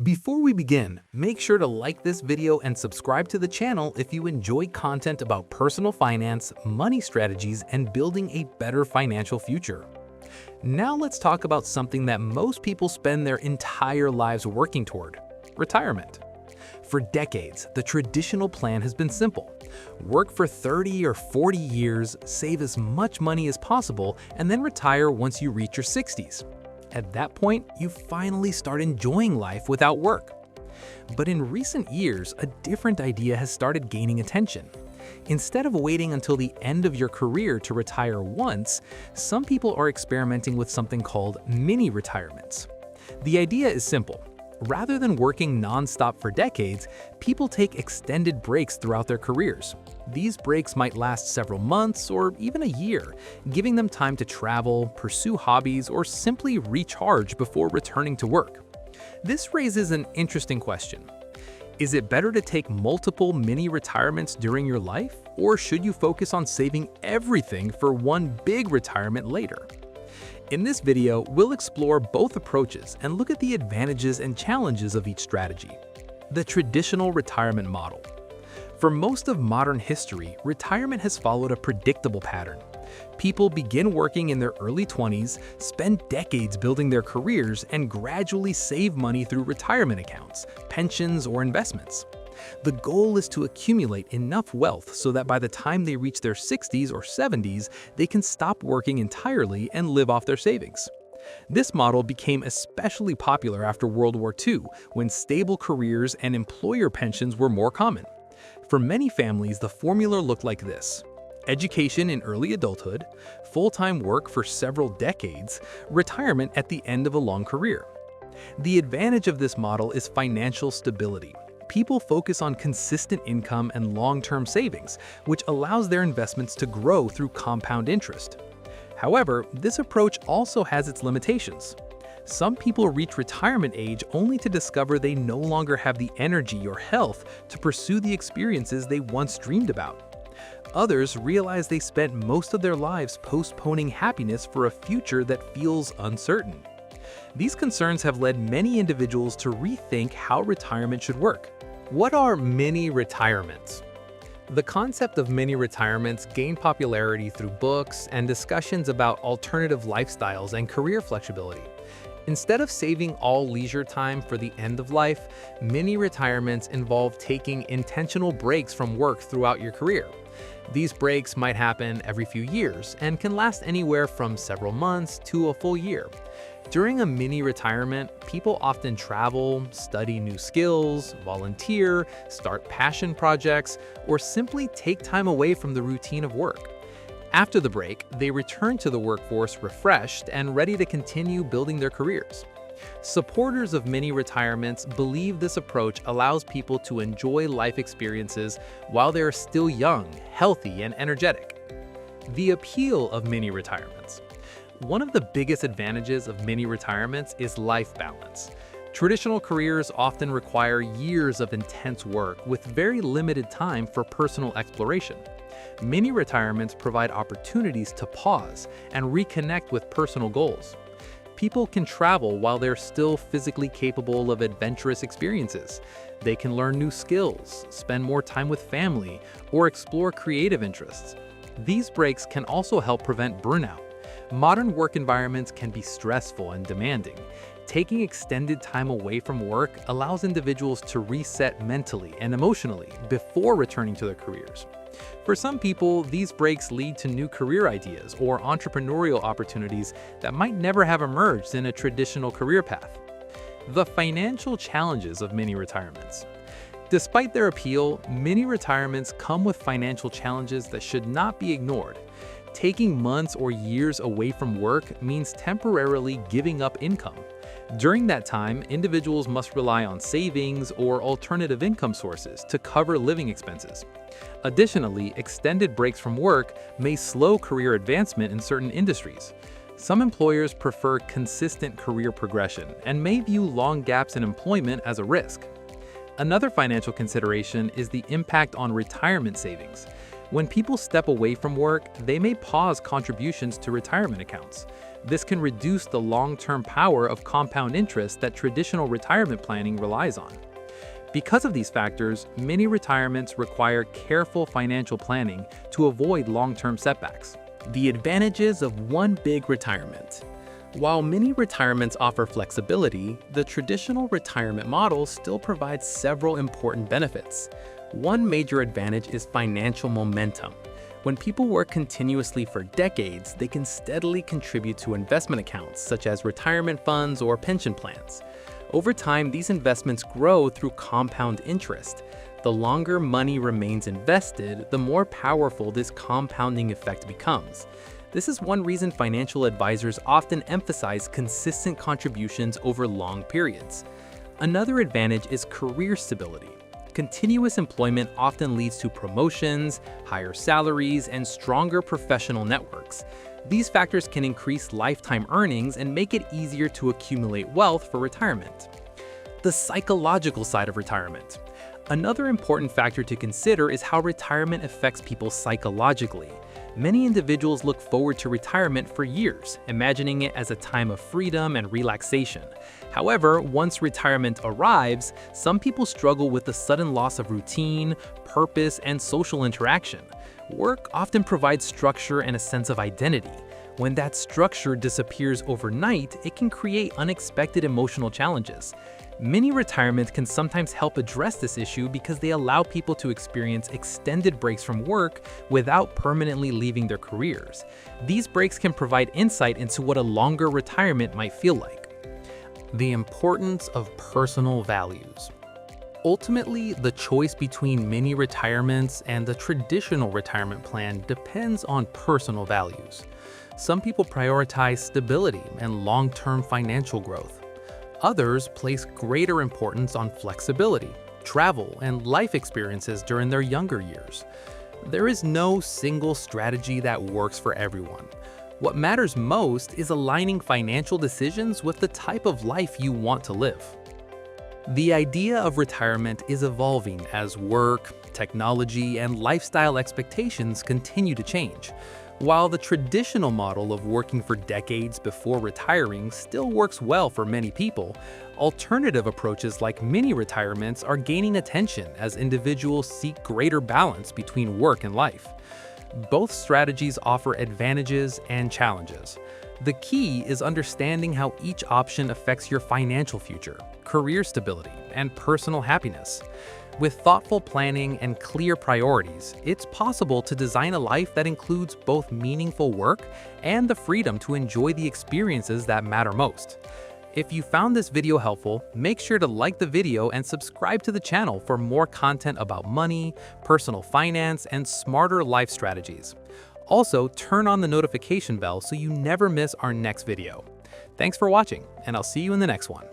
Before we begin, make sure to like this video and subscribe to the channel if you enjoy content about personal finance, money strategies, and building a better financial future. Now let's talk about something that most people spend their entire lives working toward: retirement. For decades, the traditional plan has been simple. Work for 30 or 40 years, save as much money as possible, and then retire once you reach your 60s. At that point, you finally start enjoying life without work. But in recent years, a different idea has started gaining attention. Instead of waiting until the end of your career to retire once, some people are experimenting with something called mini retirements. The idea is simple. Rather than working non-stop for decades, people take extended breaks throughout their careers. These breaks might last several months or even a year, giving them time to travel, pursue hobbies, or simply recharge before returning to work. This raises an interesting question. Is it better to take multiple mini retirements during your life, or should you focus on saving everything for one big retirement later? In this video, we'll explore both approaches and look at the advantages and challenges of each strategy. The traditional retirement model. For most of modern history, retirement has followed a predictable pattern. People begin working in their early 20s, spend decades building their careers, and gradually save money through retirement accounts, pensions, or investments. The goal is to accumulate enough wealth so that by the time they reach their 60s or 70s, they can stop working entirely and live off their savings. This model became especially popular after World War II, when stable careers and employer pensions were more common. For many families, the formula looked like this: education in early adulthood, full-time work for several decades, retirement at the end of a long career. The advantage of this model is financial stability. People focus on consistent income and long-term savings, which allows their investments to grow through compound interest. However, this approach also has its limitations. Some people reach retirement age only to discover they no longer have the energy or health to pursue the experiences they once dreamed about. Others realize they spent most of their lives postponing happiness for a future that feels uncertain. These concerns have led many individuals to rethink how retirement should work. What are mini retirements? The concept of mini retirements gained popularity through books and discussions about alternative lifestyles and career flexibility. Instead of saving all leisure time for the end of life, mini retirements involve taking intentional breaks from work throughout your career. These breaks might happen every few years and can last anywhere from several months to a full year. During a mini retirement, people often travel, study new skills, volunteer, start passion projects, or simply take time away from the routine of work. After the break, they return to the workforce refreshed and ready to continue building their careers. Supporters of mini retirements believe this approach allows people to enjoy life experiences while they are still young, healthy, and energetic. The appeal of mini retirements. One of the biggest advantages of mini retirements is life balance. Traditional careers often require years of intense work with very limited time for personal exploration. Mini retirements provide opportunities to pause and reconnect with personal goals. People can travel while they're still physically capable of adventurous experiences. They can learn new skills, spend more time with family, or explore creative interests. These breaks can also help prevent burnout. Modern work environments can be stressful and demanding. Taking extended time away from work allows individuals to reset mentally and emotionally before returning to their careers. For some people, these breaks lead to new career ideas or entrepreneurial opportunities that might never have emerged in a traditional career path. The financial challenges of mini retirements. Despite their appeal, mini retirements come with financial challenges that should not be ignored. Taking months or years away from work means temporarily giving up income. During that time, individuals must rely on savings or alternative income sources to cover living expenses. Additionally, extended breaks from work may slow career advancement in certain industries. Some employers prefer consistent career progression and may view long gaps in employment as a risk. Another financial consideration is the impact on retirement savings. When people step away from work, they may pause contributions to retirement accounts. This can reduce the long-term power of compound interest that traditional retirement planning relies on. Because of these factors, many retirements require careful financial planning to avoid long-term setbacks. The advantages of one big retirement. While many retirements offer flexibility, the traditional retirement model still provides several important benefits. One major advantage is financial momentum. When people work continuously for decades, they can steadily contribute to investment accounts such as retirement funds or pension plans. Over time, these investments grow through compound interest. The longer money remains invested, the more powerful this compounding effect becomes. This is one reason financial advisors often emphasize consistent contributions over long periods. Another advantage is career stability. Continuous employment often leads to promotions, higher salaries, and stronger professional networks. These factors can increase lifetime earnings and make it easier to accumulate wealth for retirement. The psychological side of retirement. Another important factor to consider is how retirement affects people psychologically. Many individuals look forward to retirement for years, imagining it as a time of freedom and relaxation. However, once retirement arrives, some people struggle with the sudden loss of routine, purpose, and social interaction. Work often provides structure and a sense of identity. When that structure disappears overnight, it can create unexpected emotional challenges. Many retirements can sometimes help address this issue because they allow people to experience extended breaks from work without permanently leaving their careers. These breaks can provide insight into what a longer retirement might feel like. The importance of personal values. Ultimately, the choice between mini retirements and the traditional retirement plan depends on personal values. Some people prioritize stability and long-term financial growth. Others place greater importance on flexibility, travel, and life experiences during their younger years. There is no single strategy that works for everyone. What matters most is aligning financial decisions with the type of life you want to live. The idea of retirement is evolving as work, technology, and lifestyle expectations continue to change. While the traditional model of working for decades before retiring still works well for many people, alternative approaches like mini retirements are gaining attention as individuals seek greater balance between work and life. Both strategies offer advantages and challenges. The key is understanding how each option affects your financial future, career stability, and personal happiness. With thoughtful planning and clear priorities, it's possible to design a life that includes both meaningful work and the freedom to enjoy the experiences that matter most. If you found this video helpful, make sure to like the video and subscribe to the channel for more content about money, personal finance, and smarter life strategies. Also, turn on the notification bell so you never miss our next video. Thanks for watching, and I'll see you in the next one.